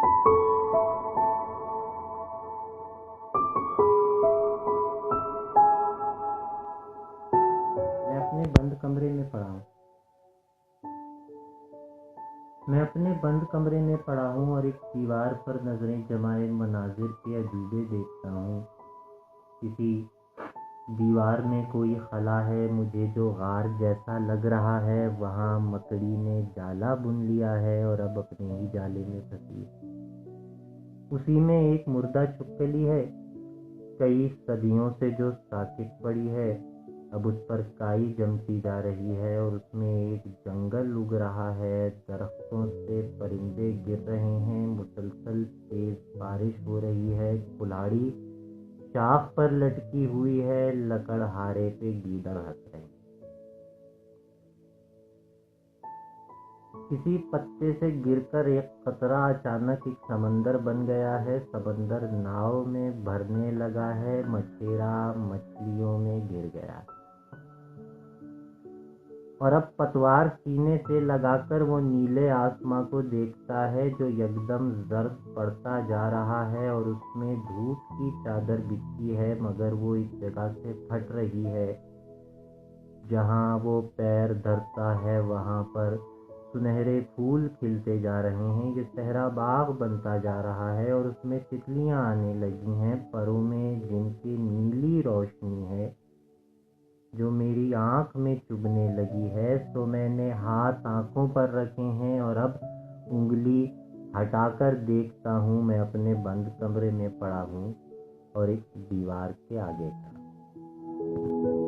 मैं अपने बंद कमरे में पड़ा हूँ। मैं अपने बंद कमरे में पड़ा हूँ और एक दीवार पर नजरें जमाए मनाजिर के अजूबे देखता हूँ। किसी दीवार में कोई खला है, मुझे जो गार जैसा लग रहा है। वहाँ मकड़ी ने जाला बुन लिया है और अब अपने ही जाले में फंसी। उसी में एक मुर्दा छिपकली है, कई सदियों से जो साकित पड़ी है। अब उस पर काई जमती जा रही है और उसमें एक जंगल उग रहा है। दरख्तों से परिंदे गिर रहे हैं, मुसलसल तेज बारिश हो रही है। कुल्हाड़ी शाख पर लटकी हुई है, लकड़हारे पे गीदड़ हंस रहे हैं। किसी पत्ते से गिरकर एक कतरा अचानक एक समंदर बन गया है। समंदर नाव में भरने लगा है, मछेरा मछलियों में गिर गया और अब पतवार सीने से लगाकर वो नीले आसमां को देखता है जो एकदम जर्द पड़ता जा रहा है और उसमें धूप की चादर बिछी है, मगर वो इस जगह से फट रही है। जहाँ वो पैर धरता है वहाँ पर सुनहरे फूल खिलते जा रहे हैं। ये सहरा बाग बनता जा रहा है और उसमें तितलियां आने लगी हैं, परों में जिनकी नीली रोशनी है जो मेरी आँख में चुभने लगी है। तो मैंने हाथ आँखों पर रखे हैं और अब उंगली हटाकर देखता हूँ। मैं अपने बंद कमरे में पड़ा हूँ और एक दीवार के आगे खड़ा।